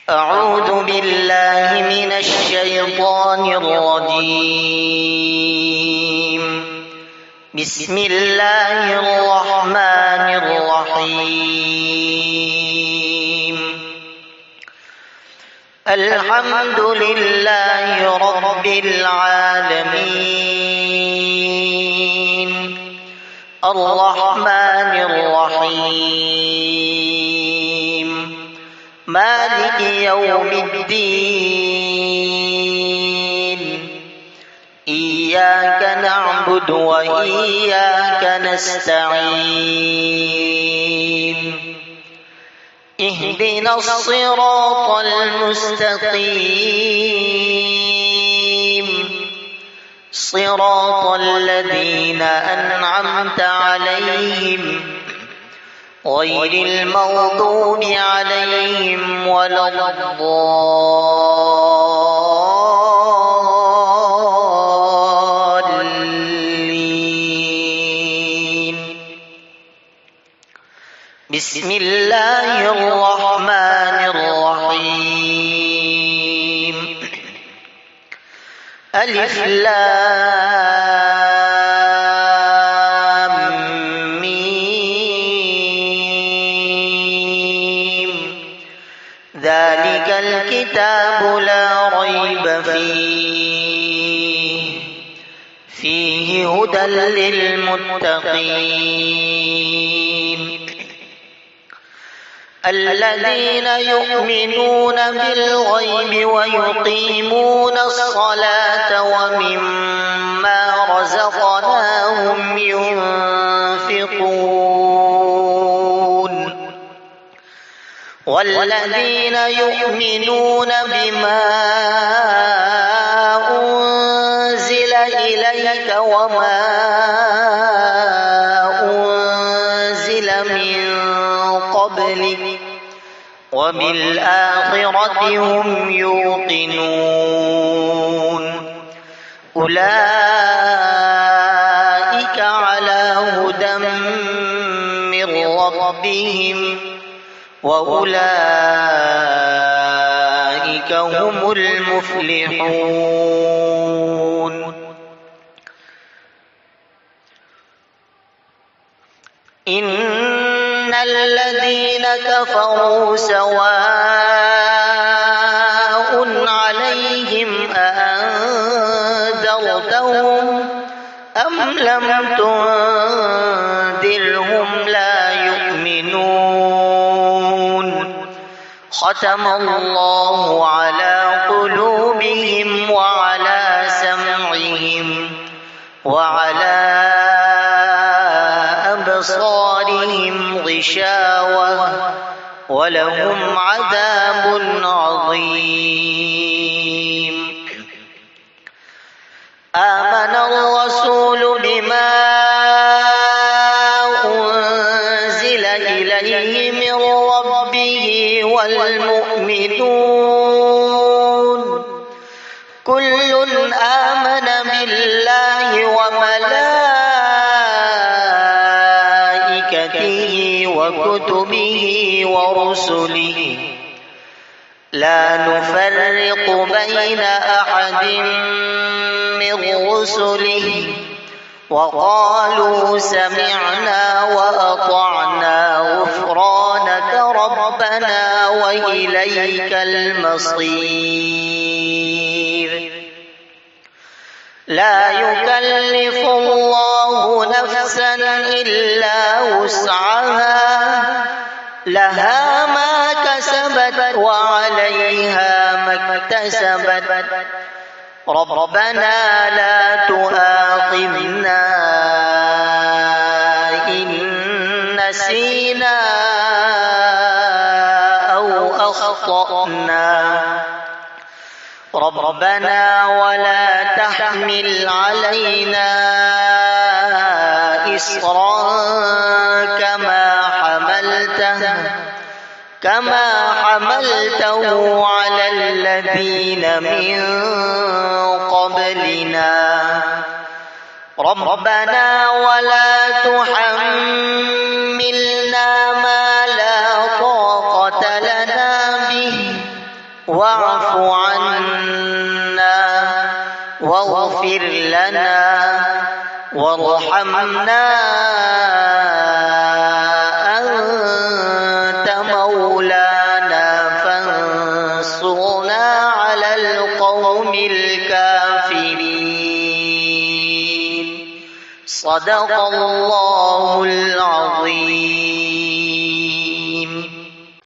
أعوذ بالله من الشيطان الرجيم. بسم الله الرحمن الرحيم. الحمد لله رب العالمين الرحمن الرحيم مالك يوم الدين إياك نعبد وإياك نستعين اهدنا الصراط المستقيم صراط الذين أنعمت عليهم غير المغضوب عليهم ولا الضالين. بسم الله الرحمن الرحيم. ألف لام ميم ذلك الكتاب لا ريب فيه هدى للمتقين الذين يؤمنون بالغيب ويقيمون الصلاة ومما رزقناهم ينفقون والذين يؤمنون بما أنزل إليك وما أنزل من قبلك وبالآخرة هم يوقنون أولئك على هدى من ربهم وأولئك هم المفلحون. إن الذين كفروا سواء عليهم أأنذرتهم أم لم تنذرهم لا يؤمنون ختم الله على قلوبهم وعلى سمعهم وعلى أبصارهم غشاوة ولهم عذاب عظيم. آمن الرسول بما أنزل إليه من ربه والمؤمنون كل آمن بالله وملائكته وكتبه ورسله لا نفرق بين أحد من رسله وقالوا سمعنا وأطعنا غفرانك ربنا وإليك المصير. لا يكلف الله نفسا إلا وسعها لها ما كسبت وعليها ما اكتسبت ربنا لا تؤاخذنا إن نسينا أو أخطأنا ربنا ولا تحمل علينا إصرا كما حملته على الذين من قبلنا ربنا ولا تحملنا ما لا طاقة لنا به واعف عنا واغفر لنا وارحمنا أنت مولانا فانصرنا على القوم الكافرين. صدق الله العظيم.